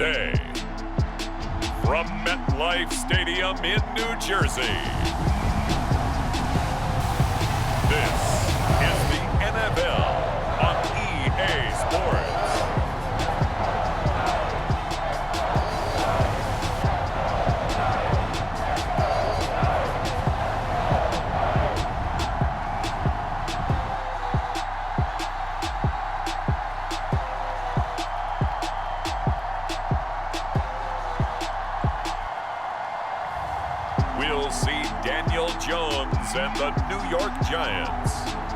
Day. From MetLife Stadium in New Jersey, this is the NFL on EA Sports. We'll see Daniel Jones and the New York Giants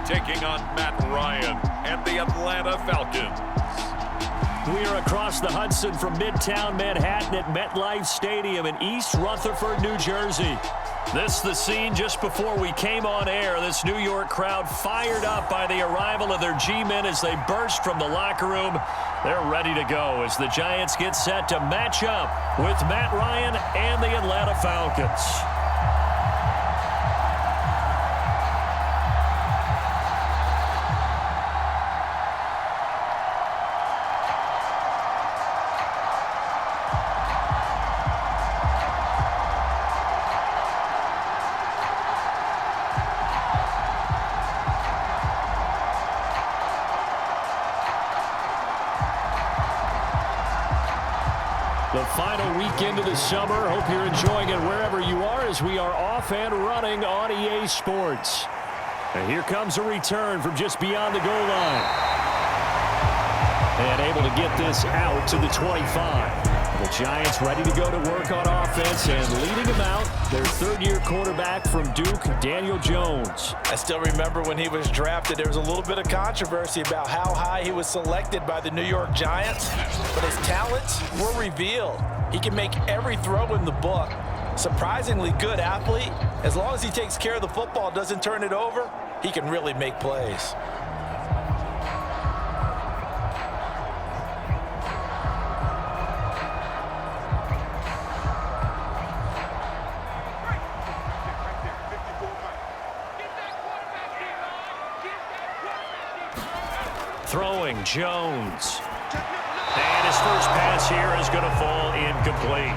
taking on Matt Ryan and the Atlanta Falcons. We are across the Hudson from Midtown Manhattan at MetLife Stadium in East Rutherford, New Jersey. This is the scene just before we came on air. This New York crowd fired up by the arrival of their G-men as they burst from the locker room. They're ready to go as the Giants get set to match up with Matt Ryan and the Atlanta Falcons. The final weekend of the summer. Hope you're enjoying it wherever you are as we are off and running on EA Sports. And here comes a return from just beyond the goal line. And able to get this out to the 25. The Giants ready to go to work on offense, and leading them out, their third-year quarterback from Duke, Daniel Jones. I still remember when he was drafted, there was a little bit of controversy about how high he was selected by the New York Giants, but his talents were revealed. He can make every throw in the book. Surprisingly good athlete. As long as he takes care of the football, doesn't turn it over, he can really make plays. Throwing Jones. And his first pass here is going to fall incomplete.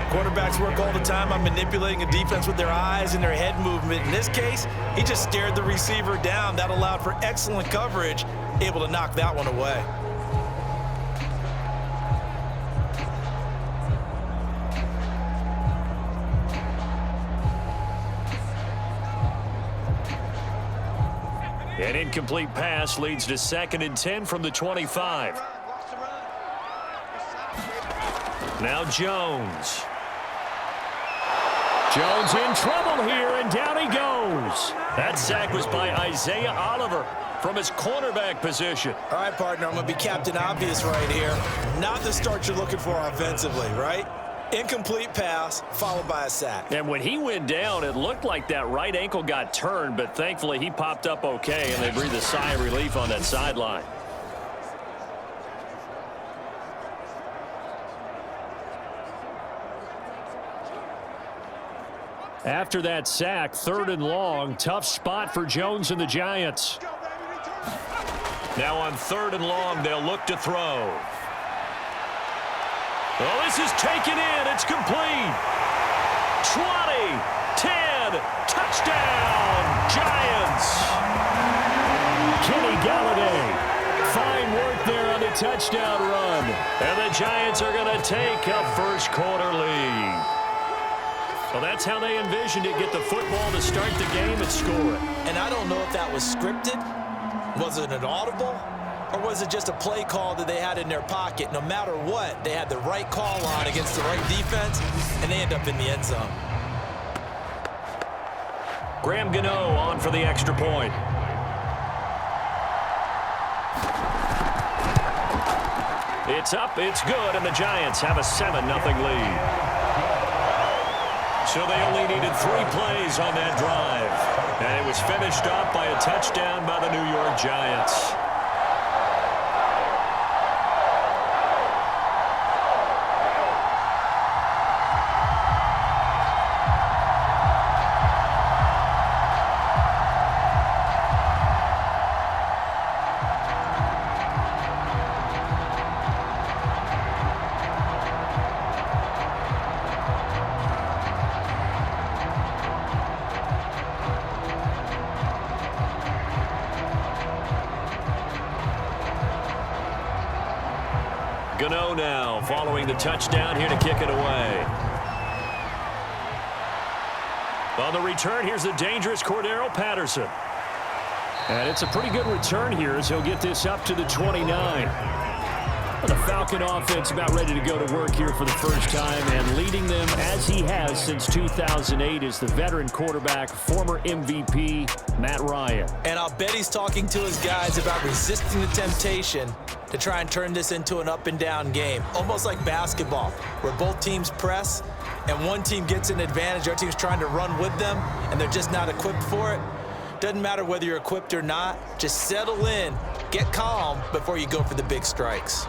Quarterbacks work all the time on manipulating a defense with their eyes and their head movement. In this case, he just stared the receiver down. That allowed for excellent coverage, able to knock that one away. An incomplete pass leads to 2nd and 10 from the 25. Now Jones. Jones in trouble here, and down he goes. That sack was by Isaiah Oliver from his cornerback position. All right, partner, I'm going to be Captain Obvious right here. Not the start you're looking for offensively, right? Incomplete pass, followed by a sack. And when he went down, it looked like that right ankle got turned, but thankfully he popped up okay, and they breathed a sigh of relief on that sideline. After that sack, 3rd and long, tough spot for Jones and the Giants. Now on 3rd and long, they'll look to throw. Oh, this is taken in. It's complete. 20, 10, touchdown, Giants. Kenny Golladay. Fine work there on the touchdown run. And the Giants are going to take a first quarter lead. Well, that's how they envisioned it. Get the football to start the game and score it. And I don't know if that was scripted. Was it an audible? Or was it just a play call that they had in their pocket? No matter what, they had the right call on against the right defense, and they end up in the end zone. Graham Gano on for the extra point. It's up, it's good, and the Giants have a 7-0 lead. So they only needed 3 plays on that drive. And it was finished off by a touchdown by the New York Giants. 2nd-0 now following the touchdown here to kick it away. On the return, here's the dangerous Cordero Patterson. And it's a pretty good return here as he'll get this up to the 29. The Falcon offense about ready to go to work here for the first time, and leading them as he has since 2008 is the veteran quarterback, former MVP, Matt Ryan. And I'll bet he's talking to his guys about resisting the temptation to try and turn this into an up-and-down game, almost like basketball, where both teams press and one team gets an advantage, our team's trying to run with them, and they're just not equipped for it. Doesn't matter whether you're equipped or not, just settle in, get calm before you go for the big strikes.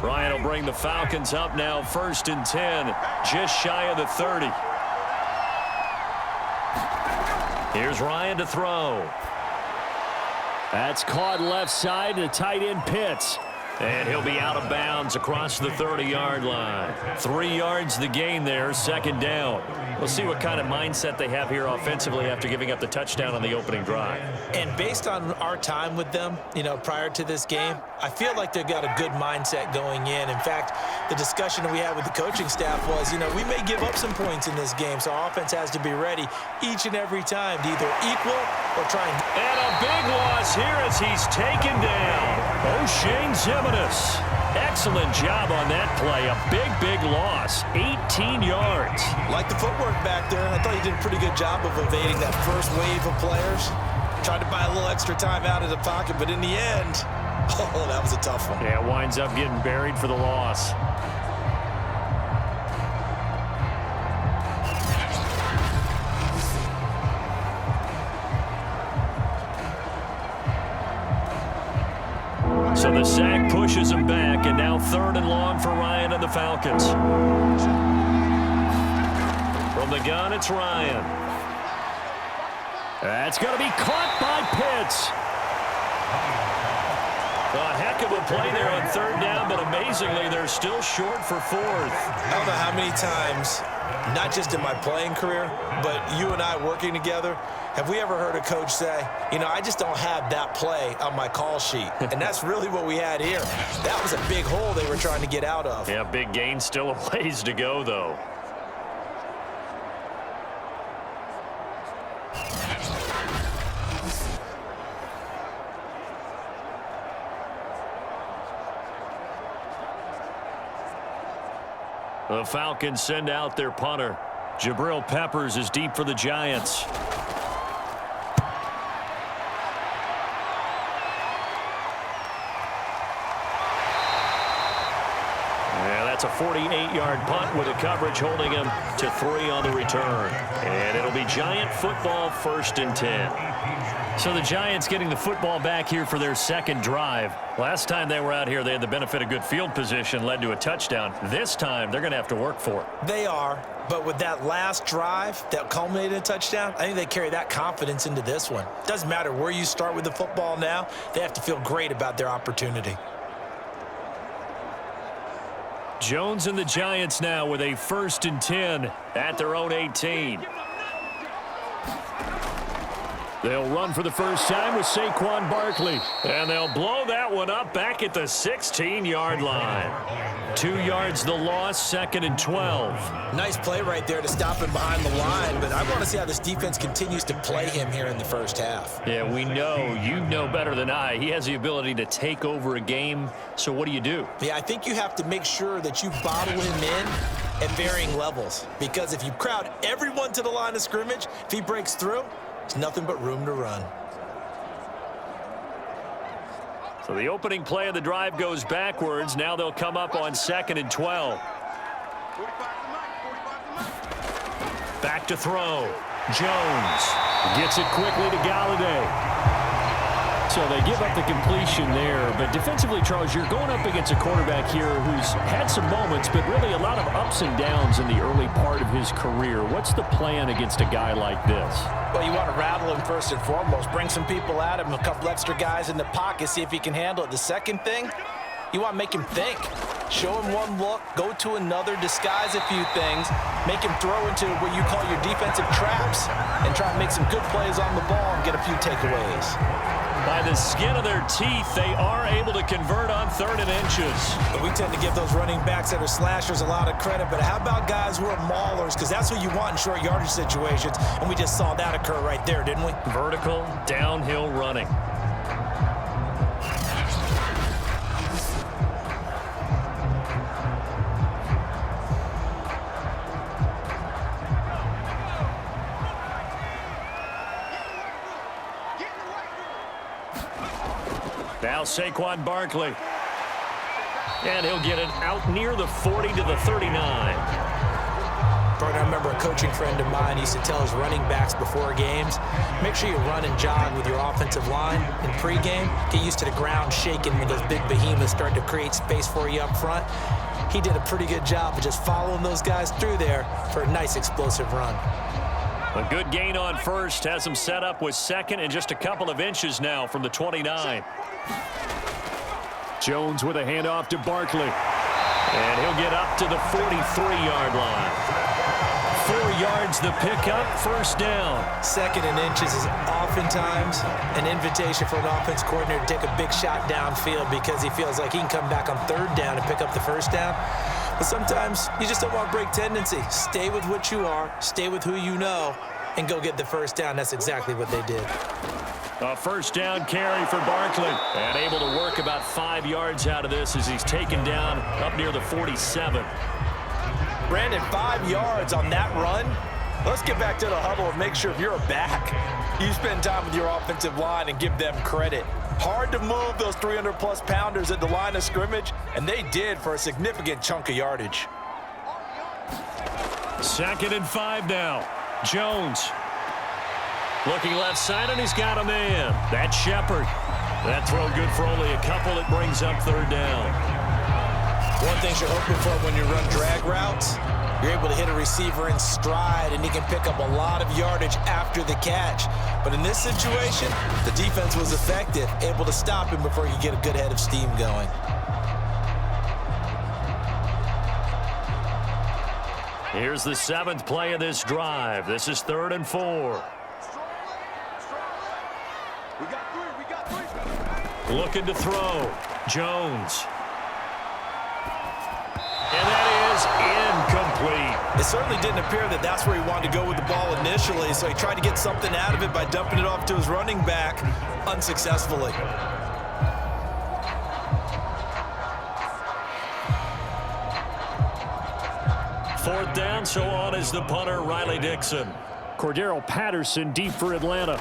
Ryan will bring the Falcons up now 1st and 10, just shy of the 30. Here's Ryan to throw. That's caught left side to tight end Pitts. And he'll be out of bounds across the 30-yard line. 3 yards the gain there, 2nd down. We'll see what kind of mindset they have here offensively after giving up the touchdown on the opening drive. And based on our time with them, prior to this game, I feel like they've got a good mindset going in. In fact, the discussion that we had with the coaching staff was, we may give up some points in this game, so our offense has to be ready each and every time to either equal or try and... And a big loss here as he's taken down. O'Shane Zimenez. Excellent job on that play. A big loss. 18 yards. Like the footwork back there, I thought he did a pretty good job of evading that first wave of players. Tried to buy a little extra time out of the pocket, but in the end, that was a tough one. Yeah, winds up getting buried for the loss. So the sack pushes him back, and now 3rd and long for Ryan and the Falcons. From the gun, it's Ryan. That's going to be caught by Pitts. A heck of a play there on 3rd down, but amazingly, they're still short for 4th. I don't know how many times, not just in my playing career, but you and I working together, have we ever heard a coach say, I just don't have that play on my call sheet. And that's really what we had here. That was a big hole they were trying to get out of. Yeah, big gain, still a ways to go, though. The Falcons send out their punter. Jabril Peppers is deep for the Giants. That's a 48-yard punt with a coverage holding him to 3 on the return. And it'll be Giant football 1st and 10. So the Giants getting the football back here for their 2nd drive. Last time they were out here, they had the benefit of good field position, led to a touchdown. This time, they're going to have to work for it. They are, but with that last drive that culminated in a touchdown, I think they carry that confidence into this one. Doesn't matter where you start with the football now, they have to feel great about their opportunity. Jones and the Giants now with a 1st and 10 at their own 18. They'll run for the first time with Saquon Barkley. And they'll blow that one up back at the 16-yard line. 2 yards the loss, 2nd and 12. Nice play right there to stop him behind the line, but I want to see how this defense continues to play him here in the first half. Yeah, we know. You know better than I. He has the ability to take over a game, so what do you do? Yeah, I think you have to make sure that you bottle him in at varying levels, because if you crowd everyone to the line of scrimmage, if he breaks through, there's nothing but room to run. So the opening play of the drive goes backwards. Now they'll come up on 2nd and 12. Back to throw. Jones gets it quickly to Golladay. So they give up the completion there. But defensively, Charles, you're going up against a quarterback here who's had some moments, but really a lot of ups and downs in the early part of his career. What's the plan against a guy like this? Well, you want to rattle him first and foremost. Bring some people at him, a couple extra guys in the pocket, see if he can handle it. The second thing, you want to make him think. Show him one look, go to another, disguise a few things, make him throw into what you call your defensive traps, and try and make some good plays on the ball and get a few takeaways. By the skin of their teeth, they are able to convert on 3rd and inches. But we tend to give those running backs that are slashers a lot of credit, but how about guys who are maulers? Because that's what you want in short yardage situations, and we just saw that occur right there, didn't we? Vertical, downhill running. Now Saquon Barkley. And he'll get it out near the 40 to the 39. Bert, I remember a coaching friend of mine used to tell his running backs before games, make sure you run and jog with your offensive line in pregame. Get used to the ground shaking when those big behemoths start to create space for you up front. He did a pretty good job of just following those guys through there for a nice explosive run. A good gain on first has him set up with 2nd and just a couple of inches now from the 29. Jones with a handoff to Barkley. And he'll get up to the 43-yard line. 4 yards the pickup, 1st down. 2nd and inches is oftentimes an invitation for an offense coordinator to take a big shot downfield because he feels like he can come back on 3rd down and pick up the 1st down. But sometimes you just don't want break tendency. Stay with what you are, stay with who you know, and go get the 1st down. That's exactly what they did. A 1st down carry for Barkley. And able to work about 5 yards out of this as he's taken down up near the 47. Brandon, 5 yards on that run. Let's get back to the huddle and make sure if you're a back, you spend time with your offensive line and give them credit. Hard to move those 300-plus pounders at the line of scrimmage, and they did for a significant chunk of yardage. 2nd and 5 now. Jones. Looking left side, and he's got a man. That's Shepard. That throw good for only a couple. It brings up 3rd down. One thing you're hoping for when you run drag routes, you're able to hit a receiver in stride, and he can pick up a lot of yardage after the catch. But in this situation, the defense was effective, able to stop him before you get a good head of steam going. Here's the 7th play of this drive. This is 3rd and 4. Looking to throw. Jones. And that is incomplete. It certainly didn't appear that that's where he wanted to go with the ball initially, so he tried to get something out of it by dumping it off to his running back unsuccessfully. Fourth down, so on is the punter, Riley Dixon. Cordero Patterson deep for Atlanta.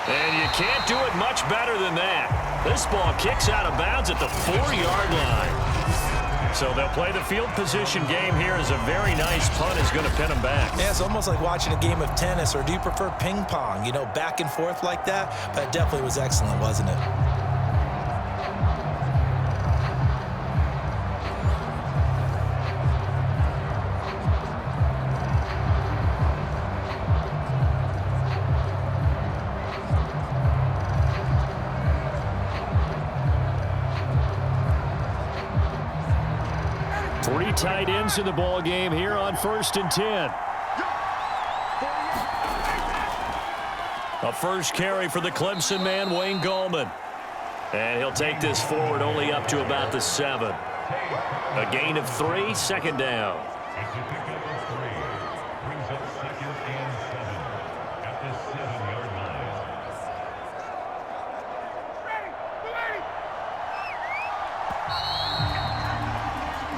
And you can't do it much better than that. This ball kicks out of bounds at the 4-yard line. So they'll play the field position game here as a very nice punt is going to pin them back. Yeah, it's almost like watching a game of tennis, or do you prefer ping pong? You know, back and forth like that? But it definitely was excellent, wasn't it? Three tight ends in the ball game here on 1st and 10. A first carry for the Clemson man, Wayne Gallman. And he'll take this forward only up to about the 7. A gain of 3, 2nd down.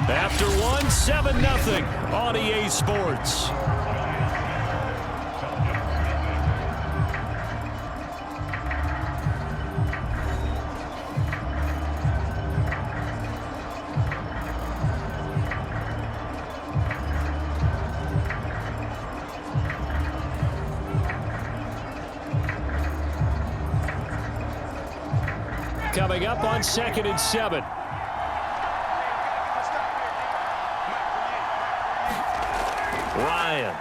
After 1, 7-0 on EA Sports. Coming up on 2nd and 7. Ryan.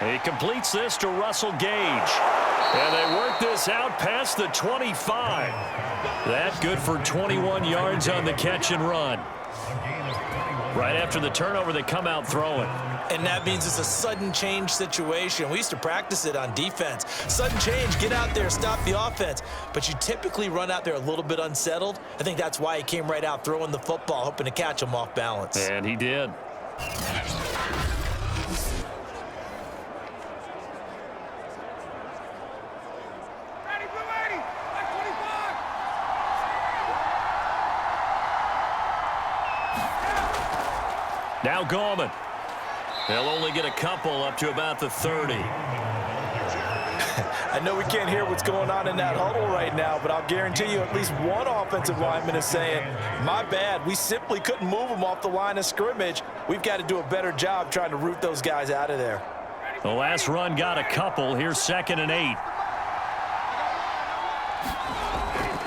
He completes this to Russell Gage. And they work this out past the 25. That good for 21 yards on the catch and run. Right after the turnover, they come out throwing. And that means it's a sudden change situation. We used to practice it on defense. Sudden change, get out there, stop the offense. But you typically run out there a little bit unsettled. I think that's why he came right out throwing the football, hoping to catch him off balance. And he did. Now Gallman. They'll only get a couple up to about the 30. I know we can't hear what's going on in that huddle right now, but I'll guarantee you at least one offensive lineman is saying, my bad, we simply couldn't move them off the line of scrimmage. We've got to do a better job trying to root those guys out of there. The last run got a couple. Here's 2nd and 8.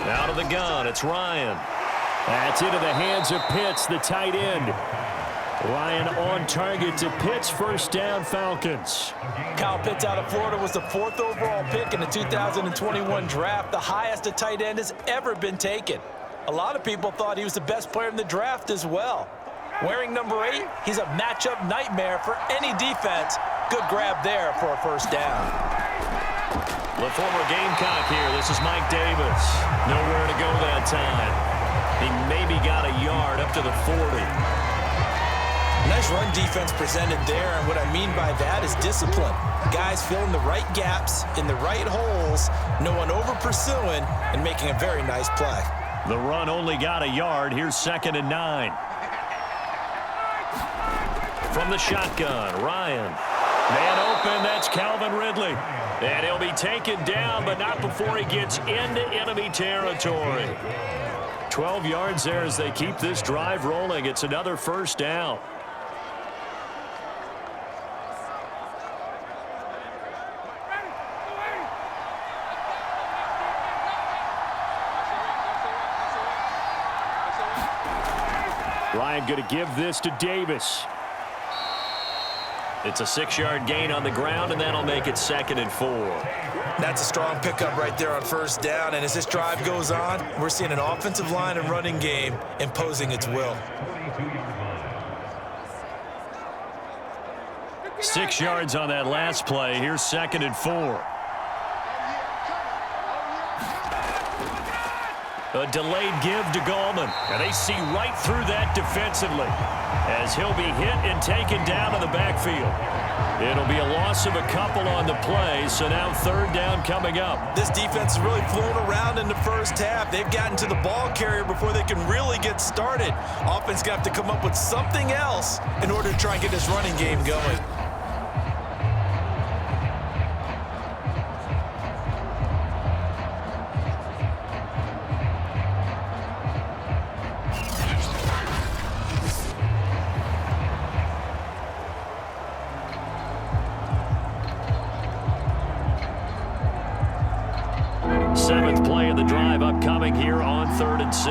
Out of the gun, it's Ryan. That's into the hands of Pitts, the tight end. Ryan on target to Pitts, first down, Falcons. Kyle Pitts out of Florida was the 4th overall pick in the 2021 draft, the highest a tight end has ever been taken. A lot of people thought he was the best player in the draft as well. Wearing number 8, he's a matchup nightmare for any defense. Good grab there for a first down. The former Gamecock here. This is Mike Davis. Nowhere to go that time. He maybe got a yard up to the 40. Nice run defense presented there, and what I mean by that is discipline. Guys filling the right gaps in the right holes, no one over-pursuing, and making a very nice play. The run only got a yard. Here's 2nd and 9. From the shotgun, Ryan. Man open, that's Calvin Ridley. And he'll be taken down, but not before he gets into enemy territory. 12 yards there as they keep this drive rolling. It's another first down. Ryan going to give this to Davis. It's a 6-yard gain on the ground, and that'll make it 2nd and 4. That's a strong pickup right there on first down, and as this drive goes on, we're seeing an offensive line and running game imposing its will. 6 yards on that last play. Here's 2nd and 4. A delayed give to Gallman. And they see right through that defensively as he'll be hit and taken down in the backfield. It'll be a loss of a couple on the play, so now 3rd down coming up. This defense has really flown around in the first half. They've gotten to the ball carrier before they can really get started. Offense going to have to come up with something else in order to try and get this running game going. Seventh play of the drive upcoming here on 3rd and 6.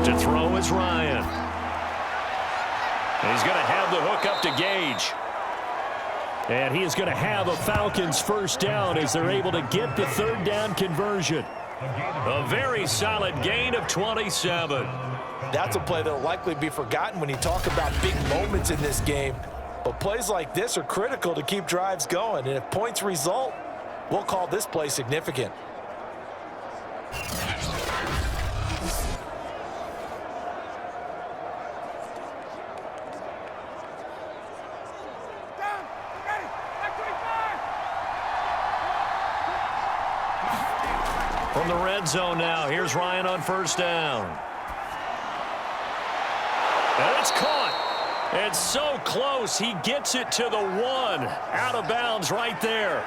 To throw is Ryan. And he's going to have the hook up to Gage. And he is going to have a Falcons first down as they're able to get the 3rd down conversion. A very solid gain of 27. That's a play that will likely be forgotten when you talk about big moments in this game. But plays like this are critical to keep drives going. And if points result, we'll call this play significant. From the red zone now, here's Ryan on first down. And it's caught. It's so close, he gets it to the 1. Out of bounds right there.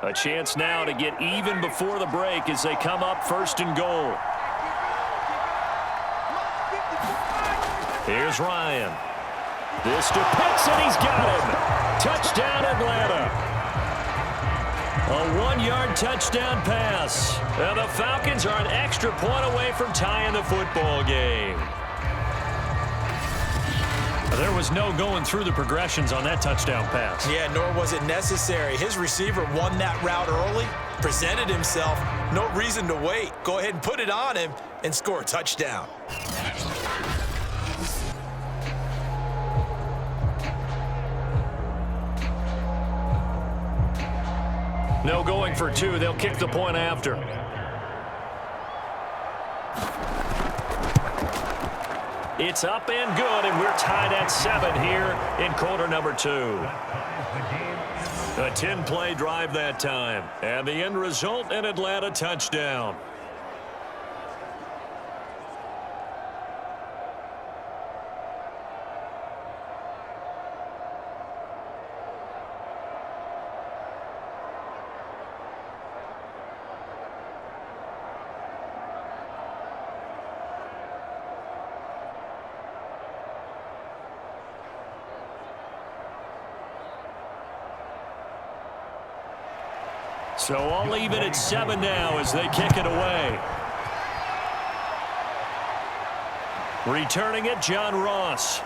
A chance now to get even before the break as they come up 1st and goal. Here's Ryan. This to Pitts, and he's got him. Touchdown, Atlanta. A 1-yard touchdown pass. And the Falcons are an extra point away from tying the football game. There was no going through the progressions on that touchdown pass. Yeah, nor was it necessary. His receiver won that route early, presented himself. No reason to wait. Go ahead and put it on him and score a touchdown. No going for two. They'll kick the point after. It's up and good, and we're tied at 7 here in quarter number 2. A 10-play drive that time, and the end result, an Atlanta touchdown. So all even at 7 now as they kick it away. Returning it, John Ross.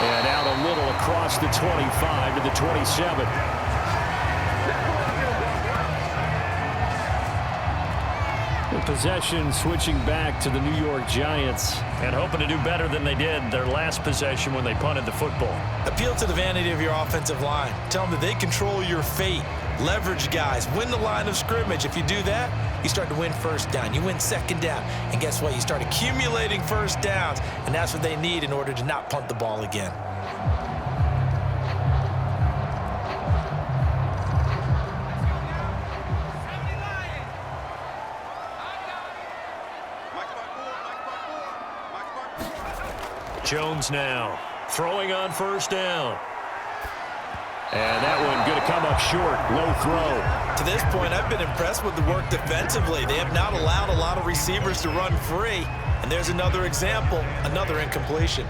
And out a little across the 25 to the 27. Possession switching back to the New York Giants and hoping to do better than they did their last possession when they punted the football. Appeal to the vanity of your offensive line. Tell them that they control your fate. Leverage guys. Win the line of scrimmage. If you do that, you start to win first down. You win second down. And guess what? You start accumulating first downs. And that's what they need in order to not punt the ball again. Jones now throwing on first down. And that one going to come up short. Low throw. To this point, I've been impressed with the work defensively. They have not allowed a lot of receivers to run free. And there's another example, another incompletion.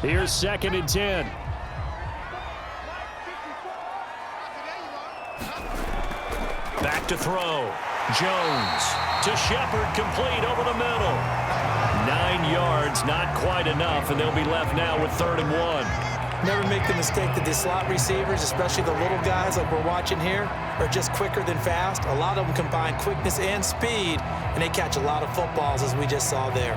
Here's 2nd and 10. Back to throw. Jones to Shepard, complete over the middle. 9 yards, not quite enough, and they'll be left now with 3rd and 1. Never make the mistake that the slot receivers, especially the little guys like we're watching here, are just quicker than fast. A lot of them combine quickness and speed, and they catch a lot of footballs, as we just saw there.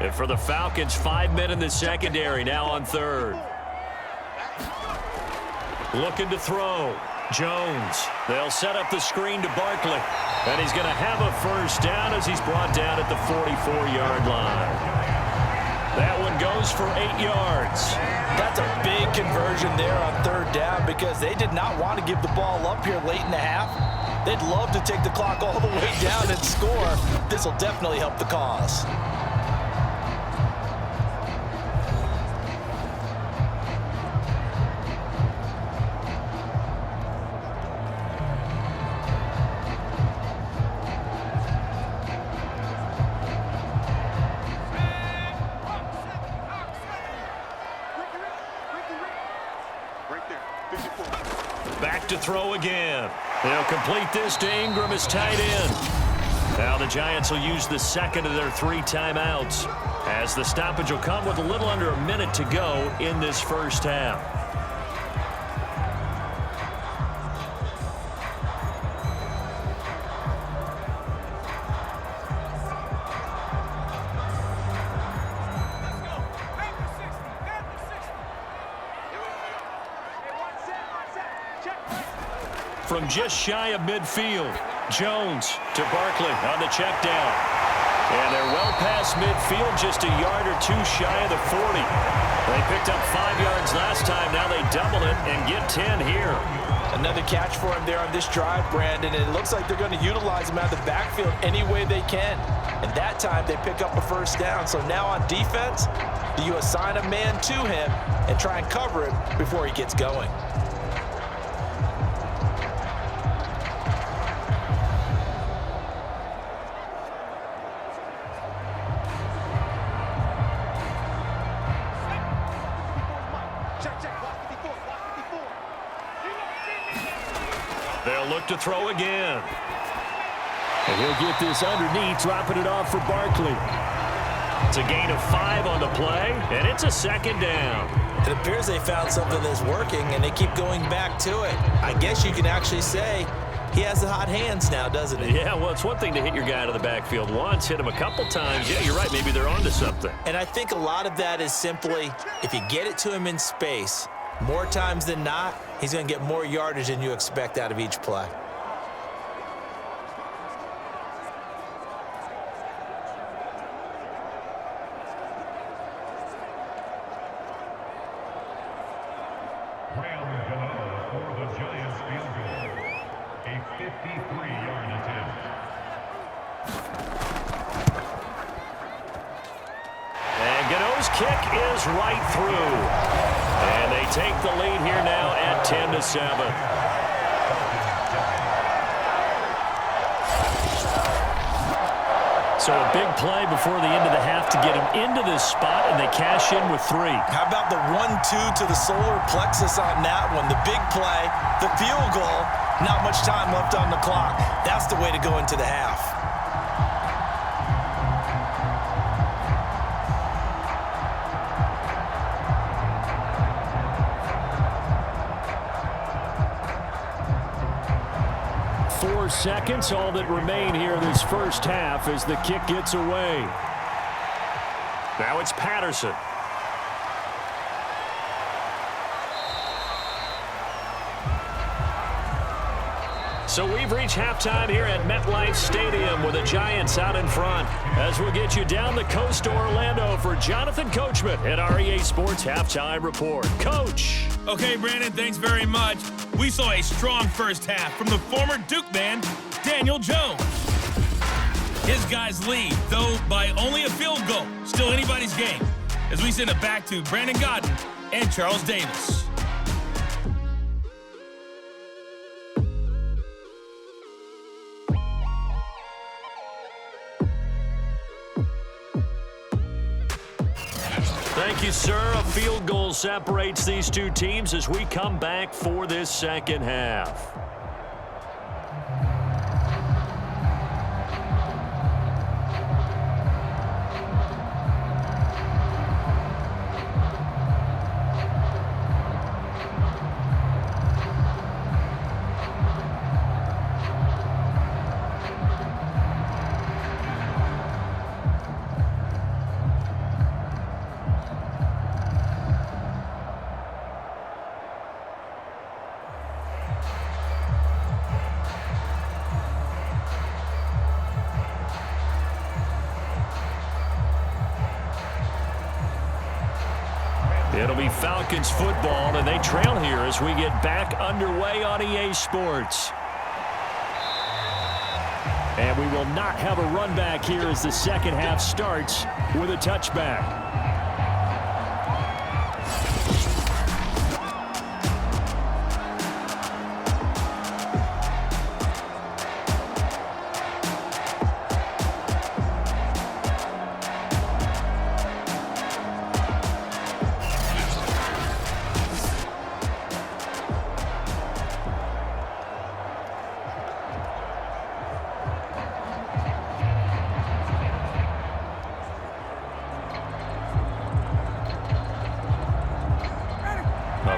And for the Falcons, 5 men in the secondary, now on 3rd. Looking to throw. Jones. They'll set up the screen to Barkley. And he's going to have a first down as he's brought down at the 44-yard line. That one goes for 8 yards. That's a big conversion there on 3rd down because they did not want to give the ball up here late in the half. They'd love to take the clock all the way down and score. This will definitely help the cause. Back to throw again. They'll complete this to Ingram as tight end. Now the Giants will use the 2nd of their 3 timeouts as the stoppage will come with a little under a minute to go in this first half. From just shy of midfield, Jones to Barkley on the check down. And they're well past midfield, just a yard or two shy of the 40. They picked up 5 yards last time. Now they double it and get 10 here. Another catch for him there on this drive, Brandon. And it looks like they're going to utilize him out of the backfield any way they can. And that time they pick up a first down. So now on defense, do you assign a man to him and try and cover him before he gets going? They'll look to throw again. And he'll get this underneath, dropping it off for Barkley. It's a gain of 5 on the play, and it's a second down. It appears they found something that's working, and they keep going back to it. I guess you can actually say he has the hot hands now, doesn't he? Yeah, well, it's one thing to hit your guy out of the backfield once, hit him a couple times. Yeah, you're right. Maybe they're onto something. And I think a lot of that is simply if you get it to him in space, more times than not, he's going to get more yardage than you expect out of each play. For the Giants field goal, a 53-yard attempt. And Gano's kick is right through. And they take the lead here now at 10-7. So a big play before the end of the half to get him into this spot, and they cash in with 3. How about the 1-2 to the solar plexus on that one? The big play, the field goal, not much time left on the clock. That's the way to go into the half. Seconds, all that remain here this first half as the kick gets away. Now it's Patterson. So we've reached halftime here at MetLife Stadium with the Giants out in front. As we'll get you down the coast to Orlando for Jonathan Coachman at REA Sports Halftime Report. Coach. Okay, Brandon, thanks very much. We saw a strong first half from the former Duke man, Daniel Jones. His guys lead, though by only a field goal. Still anybody's game. As we send it back to Brandon Godden and Charles Davis. Thank you, sir. A field goal separates these two teams as we come back for this second half. It'll be Falcons football, and they trail here as we get back underway on EA Sports. And we will not have a run back here as the second half starts with a touchback.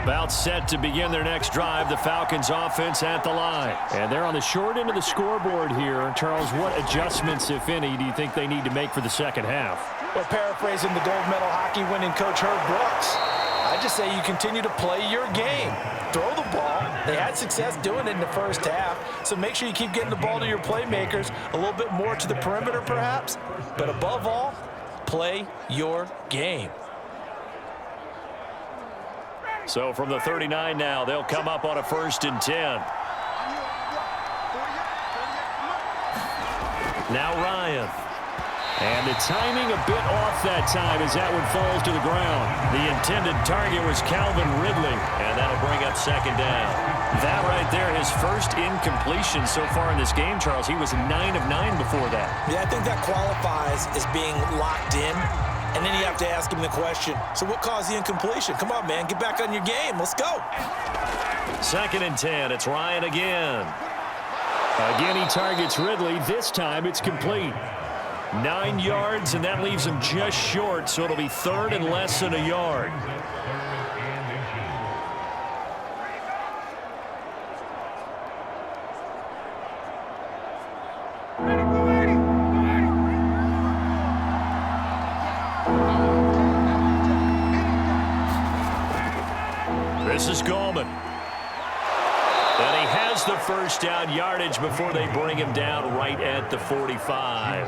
About set to begin their next drive, the Falcons offense at the line. And they're on the short end of the scoreboard here. Charles, what adjustments, if any, do you think they need to make for the second half? Well, paraphrasing the gold medal hockey winning coach Herb Brooks, I just say you continue to play your game. Throw the ball. They had had success doing it in the first half, so make sure you keep getting the ball to your playmakers, a little bit more to the perimeter perhaps, but above all, play your game. So from the 39 now, they'll come up on a 1st and 10. Now Ryan. And the timing a bit off that time as that one falls to the ground. The intended target was Calvin Ridley, and that'll bring up 2nd down. That right there, his first incompletion so far in this game, Charles. He was 9 of 9 before that. Yeah, I think that qualifies as being locked in. And then you have to ask him the question, so what caused the incompletion? Come on, man, get back on your game. Let's go. 2nd and 10. It's Ryan again. Again, he targets Ridley. This time it's complete. 9 yards, and that leaves him just short, so it'll be 3rd and less than a yard. This is Gallman. And he has the 1st down yardage before they bring him down right at the 45.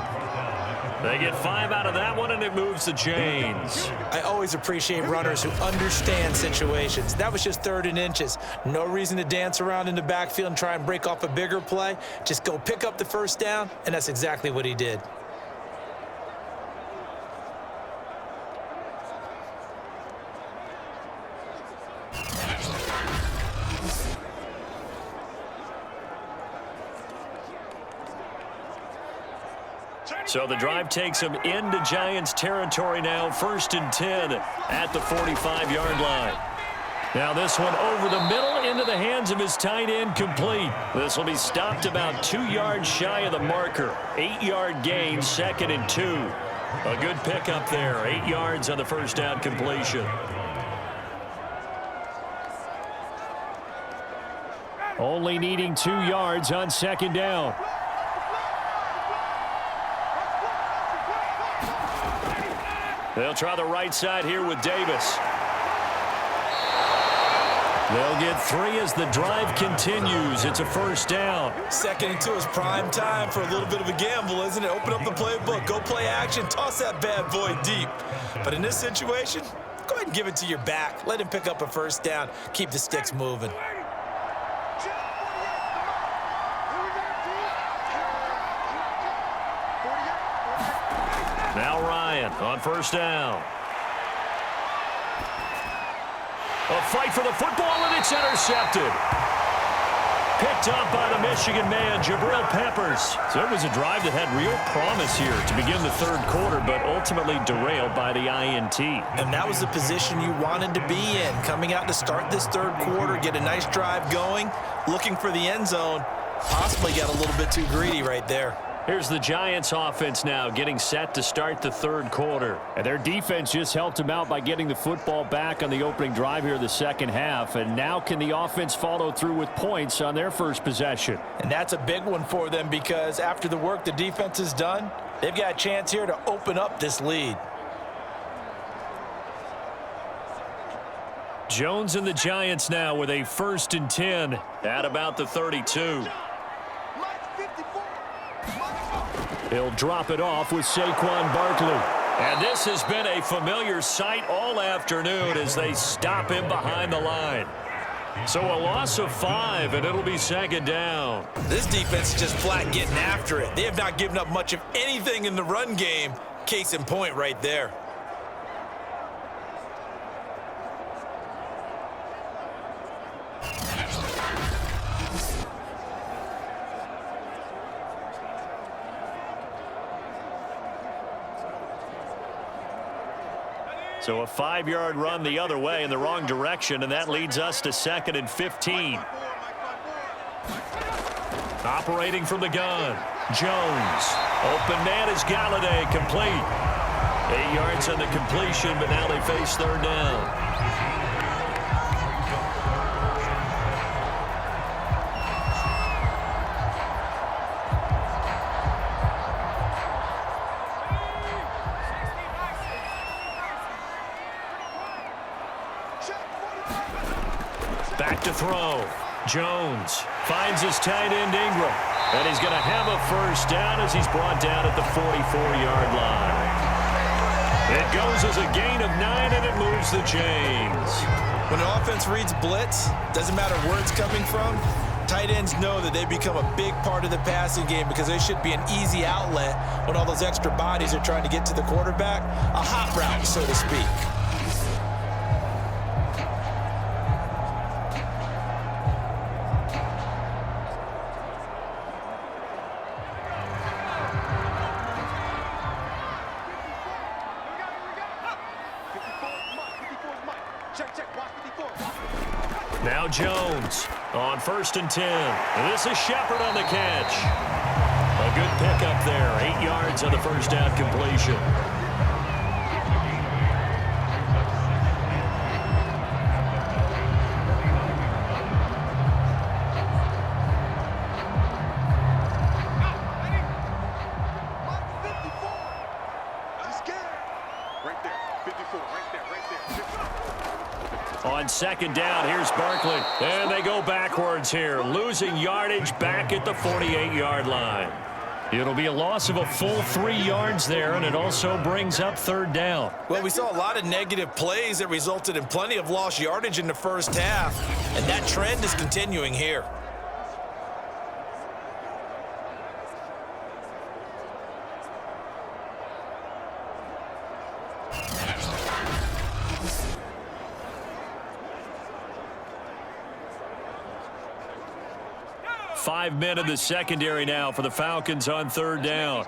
They get 5 out of that one, and it moves the chains. I always appreciate runners who understand situations. That was just 3rd and inches. No reason to dance around in the backfield and try and break off a bigger play. Just go pick up the 1st down, and that's exactly what he did. So the drive takes him into Giants territory now, 1st and 10 at the 45-yard line. Now this one over the middle into the hands of his tight end, complete. This will be stopped about 2 yards shy of the marker. 8-yard gain, 2nd and 2. A good pickup there, 8 yards on the 1st down completion. Only needing 2 yards on 2nd down. They'll try the right side here with Davis. They'll get 3 as the drive continues. It's a 1st down. 2nd and 2 is prime time for a little bit of a gamble, isn't it? Open up the playbook, go play action, toss that bad boy deep. But in this situation, go ahead and give it to your back. Let him pick up a 1st down. Keep the sticks moving. Now Ryan on 1st down. A fight for the football, and it's intercepted. Picked up by the Michigan man, Jabril Peppers. So it was a drive that had real promise here to begin the 3rd quarter, but ultimately derailed by the INT. And that was the position you wanted to be in, coming out to start this 3rd quarter, get a nice drive going, looking for the end zone. Possibly got a little bit too greedy right there. Here's the Giants offense now getting set to start the 3rd quarter. And their defense just helped them out by getting the football back on the opening drive here in the 2nd half. And now can the offense follow through with points on their first possession? And that's a big one for them because after the work the defense has done, they've got a chance here to open up this lead. Jones and the Giants now with a 1st and 10 at about the 32. He'll drop it off with Saquon Barkley. And this has been a familiar sight all afternoon as they stop him behind the line. So a loss of 5, and it'll be 2nd down. This defense is just flat getting after it. They have not given up much of anything in the run game. Case in point right there. So a 5-yard run the other way in the wrong direction, and that leads us to 2nd and 15. Operating from the gun, Jones. Open man is Golladay, complete. 8 yards on the completion, but now they face 3rd down. Back to throw. Jones finds his tight end Ingram. And he's going to have a first down as he's brought down at the 44-yard line. It goes as a gain of 9, and it moves the chains. When an offense reads blitz, doesn't matter where it's coming from, tight ends know that they become a big part of the passing game because they should be an easy outlet when all those extra bodies are trying to get to the quarterback. A hot route, so to speak. Now Jones on 1st and 10. This is Shepard on the catch. A good pickup there. 8 yards on the first down completion. On 2nd down, here's Barkley. And they go backwards here, losing yardage back at the 48-yard line. It'll be a loss of a full 3 yards there, and it also brings up 3rd down. Well, we saw a lot of negative plays that resulted in plenty of lost yardage in the first half, and that trend is continuing here. Five men in the secondary now for the Falcons on 3rd down.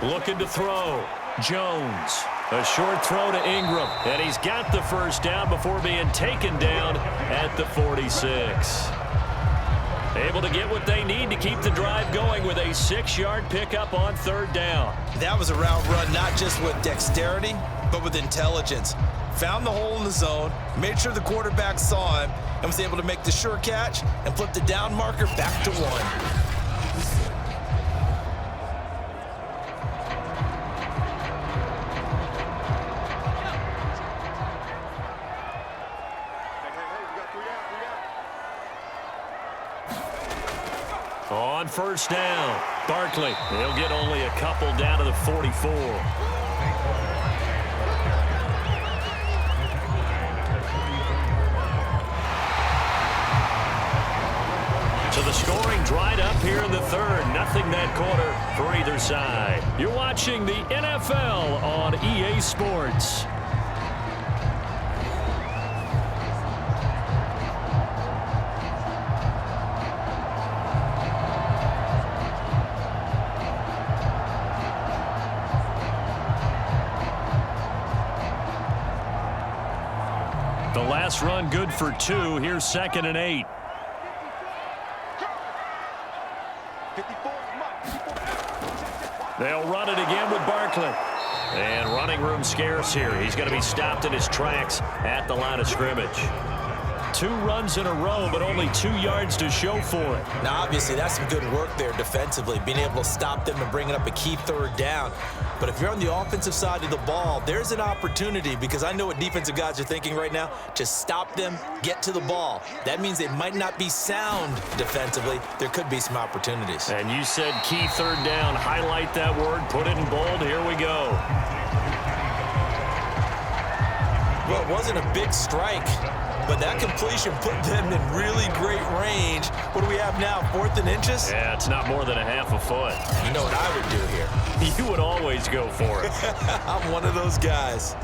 Looking to throw. Jones. A short throw to Ingram. And he's got the first down before being taken down at the 46. Able to get what they need to keep the drive going with a 6-yard pickup on 3rd down. That was a route run not just with dexterity, but with intelligence. Found the hole in the zone, made sure the quarterback saw him, and was able to make the sure catch and flip the down marker back to 1. On 1st down, Barkley. He'll get only a couple down to the 44. So the scoring dried up here in the 3rd. Nothing that quarter for either side. You're watching the NFL on EA Sports. The last run good for 2. Here's 2nd and 8. They'll run it again with Barkley. And running room scarce here. He's going to be stopped in his tracks at the line of scrimmage. 2 runs in a row, but only 2 yards to show for it. Now, obviously, that's some good work there defensively, being able to stop them and bringing up a key 3rd down. But if you're on the offensive side of the ball, there's an opportunity, because I know what defensive guys are thinking right now. Just stop them, get to the ball. That means they might not be sound defensively. There could be some opportunities. And you said key 3rd down. Highlight that word. Put it in bold. Here we go. Well, it wasn't a big strike, but that completion put them in really great range. What do we have now, 4th and inches? Yeah, it's not more than a half a foot. You know what I would do here? You would always go for it. I'm one of those guys.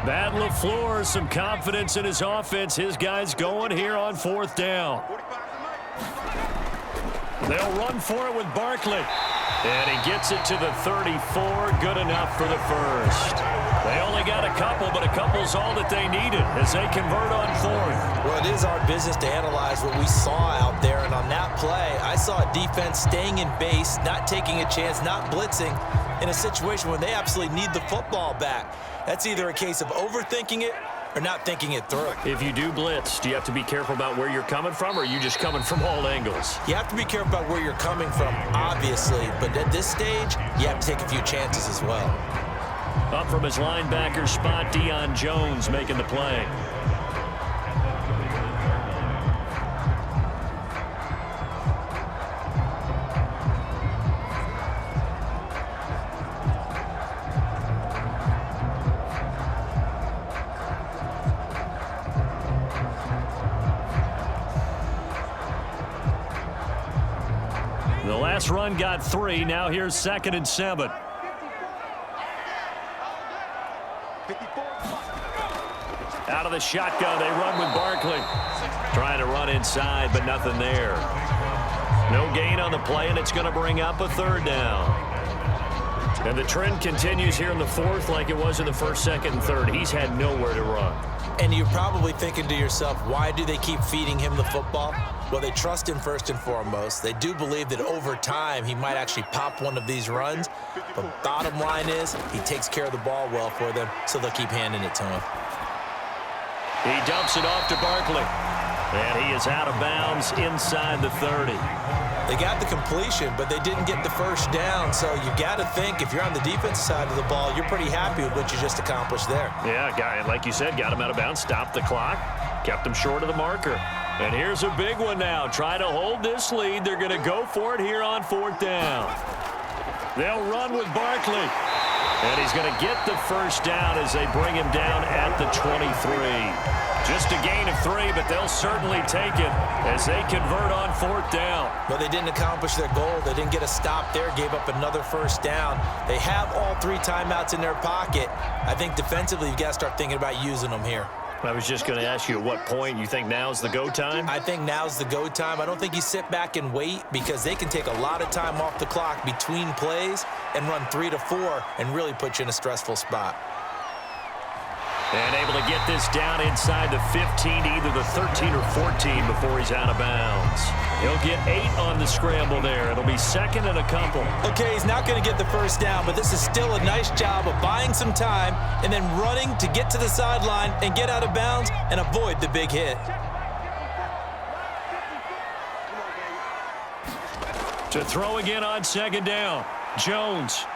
Battle of floors, some confidence in his offense. His guys going here on 4th down. They'll run for it with Barkley. And he gets it to the 34. Good enough for the first. They only got a couple, but a couple's all that they needed as they convert on 4th. Well, it is our business to analyze what we saw out there. And on that play, I saw a defense staying in base, not taking a chance, not blitzing in a situation where they absolutely need the football back. That's either a case of overthinking it or not thinking it through. If you do blitz, do you have to be careful about where you're coming from, or are you just coming from all angles? You have to be careful about where you're coming from, obviously, but at this stage, you have to take a few chances as well. Up from his linebacker spot, Deion Jones making the play. The last run got 3. Now here's 2nd and 7. Out of the shotgun, they run with Barkley. Trying to run inside, but nothing there. No gain on the play, and it's going to bring up a 3rd down. And the trend continues here in the 4th like it was in the 1st, 2nd, and 3rd. He's had nowhere to run. And you're probably thinking to yourself, why do they keep feeding him the football? Well, they trust him first and foremost. They do believe that over time he might actually pop one of these runs. But bottom line is he takes care of the ball well for them, so they'll keep handing it to him. He dumps it off to Barkley. And he is out of bounds inside the 30. They got the completion, but they didn't get the 1st down. So you got to think if you're on the defensive side of the ball, you're pretty happy with what you just accomplished there. Yeah, guy, like you said, got him out of bounds, stopped the clock, kept him short of the marker. And here's a big one now. Try to hold this lead. They're going to go for it here on 4th down. They'll run with Barkley. And he's going to get the 1st down as they bring him down at the 23. Just a gain of 3, but they'll certainly take it as they convert on 4th down. But they didn't accomplish their goal. They didn't get a stop there, gave up another 1st down. They have all 3 timeouts in their pocket. I think defensively, you've got to start thinking about using them here. I was just going to ask you at what point you think now's the go time? I think now's the go time. I don't think you sit back and wait because they can take a lot of time off the clock between plays and run 3 to 4 and really put you in a stressful spot. And able to get this down inside the 15 to either the 13 or 14 before he's out of bounds. He'll get 8 on the scramble there. It'll be 2nd and a couple. Okay, he's not going to get the 1st down, but this is still a nice job of buying some time and then running to get to the sideline and get out of bounds and avoid the big hit. To throw again on 2nd down. Jones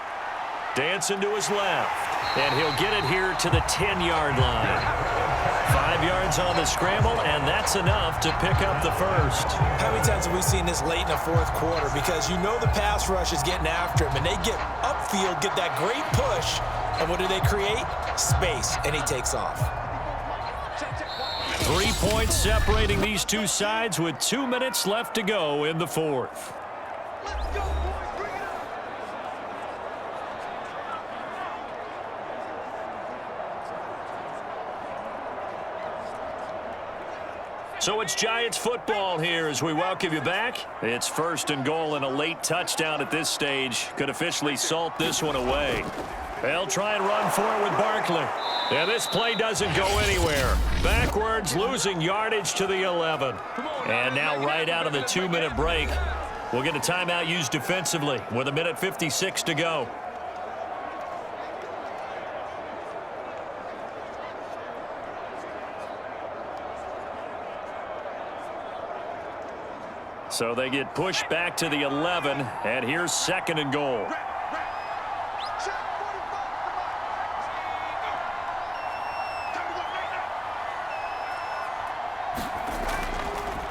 dancing to his left. And he'll get it here to the 10-yard line. 5 yards on the scramble, and that's enough to pick up the 1st. How many times have we seen this late in the 4th quarter? Because you know the pass rush is getting after him, and they get upfield, get that great push, and what do they create? Space, and he takes off. 3 points separating these two sides with 2 minutes left to go in the 4th. So it's Giants football here as we welcome you back. It's 1st and goal and a late touchdown at this stage. Could officially salt this one away. They'll try and run for it with Barkley. And this play doesn't go anywhere. Backwards, losing yardage to the 11. And now right out of the 2-minute break, we'll get a timeout used defensively with 1:56 to go. So they get pushed back to the 11, and here's 2nd and goal.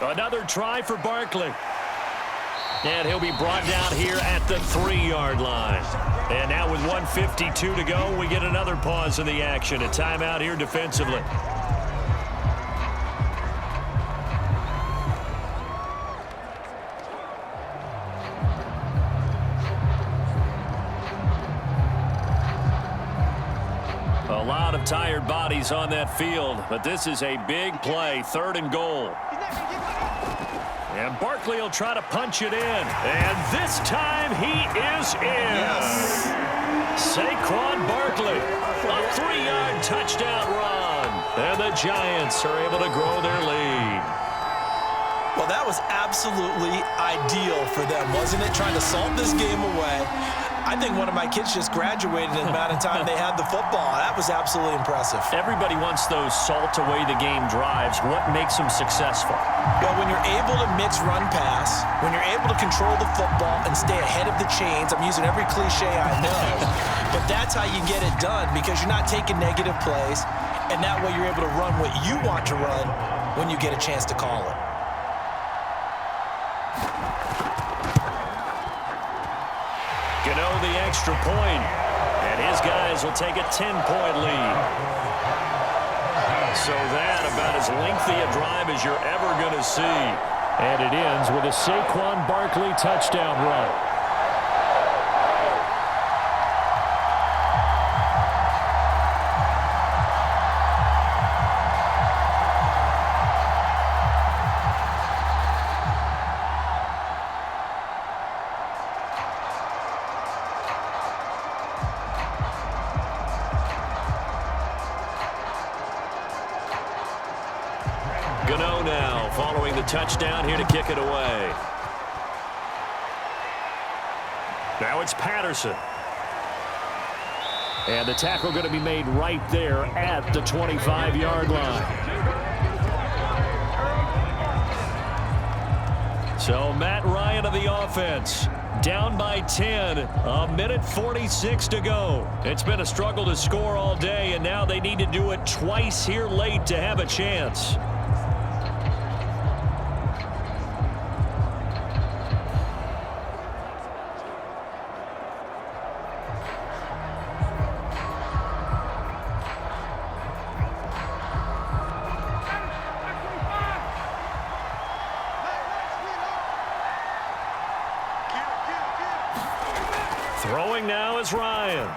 Another try for Barkley. And he'll be brought down here at the 3-yard line. And now with 1:52 to go, we get another pause in the action. A timeout here defensively. A lot of tired bodies on that field, but this is a big play, 3rd and goal. And Barkley will try to punch it in. And this time he is in. Yes. Saquon Barkley, a 3-yard touchdown run. And the Giants are able to grow their lead. Well, that was absolutely ideal for them, wasn't it? Trying to salt this game away. I think one of my kids just graduated in the amount of time they had the football. That was absolutely impressive. Everybody wants those salt-away-the-game drives. What makes them successful? Well, when you're able to mix run-pass, when you're able to control the football and stay ahead of the chains, I'm using every cliche I know, but that's how you get it done because you're not taking negative plays, and that way you're able to run what you want to run when you get a chance to call it. The extra point, and his guys will take a 10-point lead. So that about as lengthy a drive as you're ever going to see. And it ends with a Saquon Barkley touchdown run. Now, following the touchdown, here to kick it away. Now it's Patterson. And the tackle going to be made right there at the 25-yard line. So Matt Ryan of the offense. Down by 10, a minute 46 to go. It's been a struggle to score all day, and now they need to do it twice here late to have a chance. Throwing now is Ryan.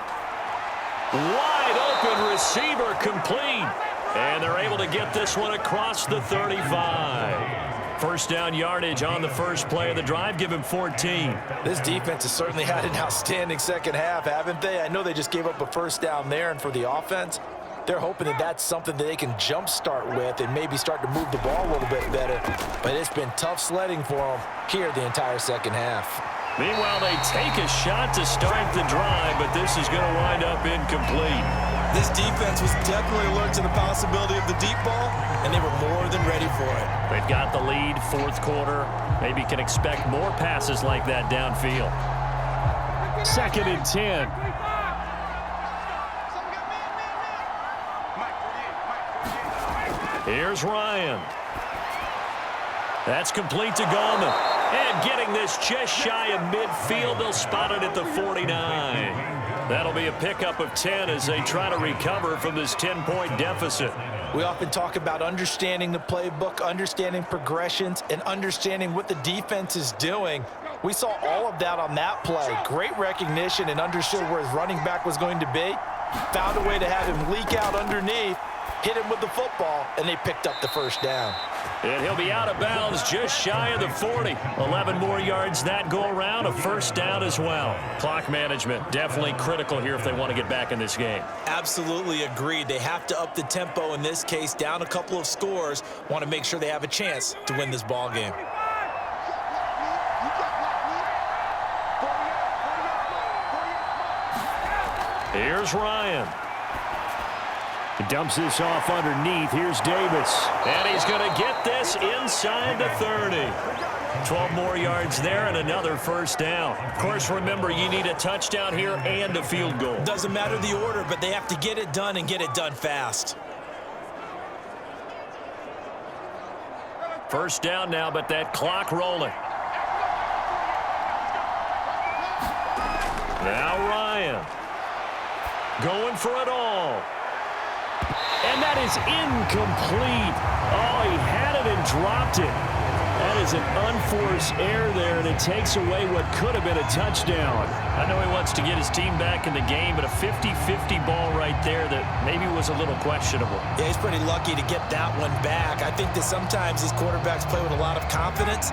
Wide open receiver complete. And they're able to get this one across the 35. First down yardage on the first play of the drive. Give him 14. This defense has certainly had an outstanding second half, haven't they? I know they just gave up a first down there, and for the offense, they're hoping that that's something that they can jumpstart with and maybe start to move the ball a little bit better. But it's been tough sledding for them here the entire second half. Meanwhile, they take a shot to start the drive, but this is going to wind up incomplete. This defense was definitely alert to the possibility of the deep ball, and they were more than ready for it. They've got the lead, fourth quarter. Maybe can expect more passes like that downfield. 2nd and 10. Here's Ryan. That's complete to Gallman. And getting this just shy of midfield, they'll spot it at the 49. That'll be a pickup of 10 as they try to recover from this 10-point deficit. We often talk about understanding the playbook, understanding progressions, and understanding what the defense is doing. We saw all of that on that play. Great recognition and understood where his running back was going to be. Found a way to have him leak out underneath, hit him with the football, and they picked up the first down. And he'll be out of bounds just shy of the 40. 11 more yards that go around, a first down as well. Clock management definitely critical here if they want to get back in this game. Absolutely agreed. They have to up the tempo in this case, down a couple of scores. Want to make sure they have a chance to win this ball game. Here's Ryan. He dumps this off underneath. Here's Davis. And he's going to get this inside the 30. 12 more yards there and another first down. Of course, remember, you need a touchdown here and a field goal. Doesn't matter the order, but they have to get it done and get it done fast. First down now, but that clock rolling. Now Ryan. Going for it all. And that is incomplete. Oh, he had it and dropped it. That is an unforced error there, and it takes away what could have been a touchdown. I know he wants to get his team back in the game, but a 50-50 ball right there that maybe was a little questionable. Yeah, he's pretty lucky to get that one back. I think that sometimes these quarterbacks play with a lot of confidence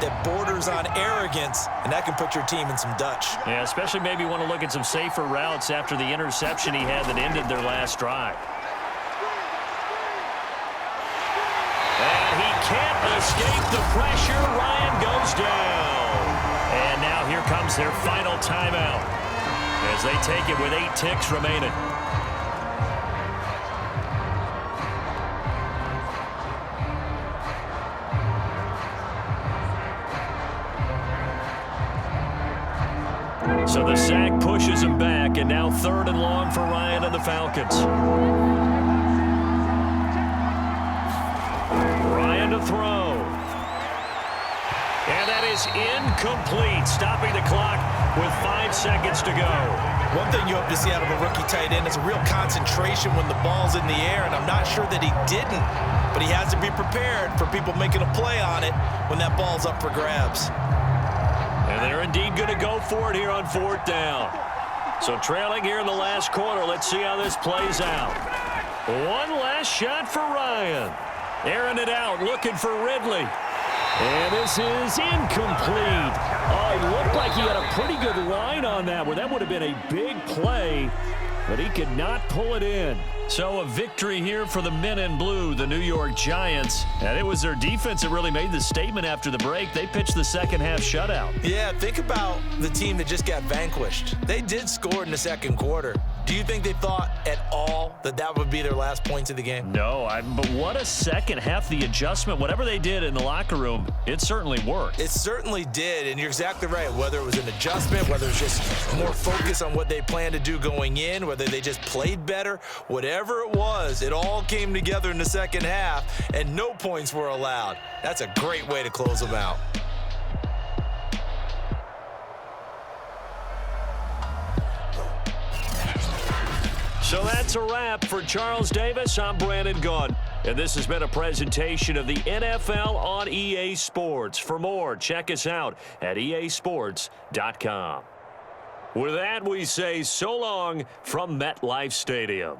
that borders on arrogance, and that can put your team in some Dutch. Yeah, especially maybe want to look at some safer routes after the interception he had that ended their last drive. And he can't escape the pressure. Ryan goes down. And now here comes their final timeout as they take it with 8 ticks remaining. So the sack pushes him back, and now 3rd and long for Ryan and the Falcons. Ryan to throw. And that is incomplete, stopping the clock with 5 seconds to go. One thing you hope to see out of a rookie tight end is a real concentration when the ball's in the air, and I'm not sure that he didn't, but he has to be prepared for people making a play on it when that ball's up for grabs. And they're indeed going to go for it here on 4th down. So trailing here in the last quarter, let's see how this plays out. One last shot for Ryan. Airing it out, looking for Ridley. And this is incomplete. Oh, he looked like he had a pretty good line on that one. That would have been a big play, but he could not pull it in. So a victory here for the men in blue, the New York Giants. And it was their defense that really made the statement after the break. They pitched the second half shutout. Yeah, think about the team that just got vanquished. They did score in the second quarter. Do you think they thought at all that that would be their last points of the game? No, but what a second half. The adjustment, whatever they did in the locker room, it certainly worked. It certainly did, and you're exactly right. Whether it was an adjustment, whether it's just more focus on what they planned to do going in, whether they just played better, whatever it was, it all came together in the second half, and no points were allowed. That's a great way to close them out. So that's a wrap for Charles Davis. I'm Brandon Gunn. And this has been a presentation of the NFL on EA Sports. For more, check us out at easports.com. With that, we say so long from MetLife Stadium.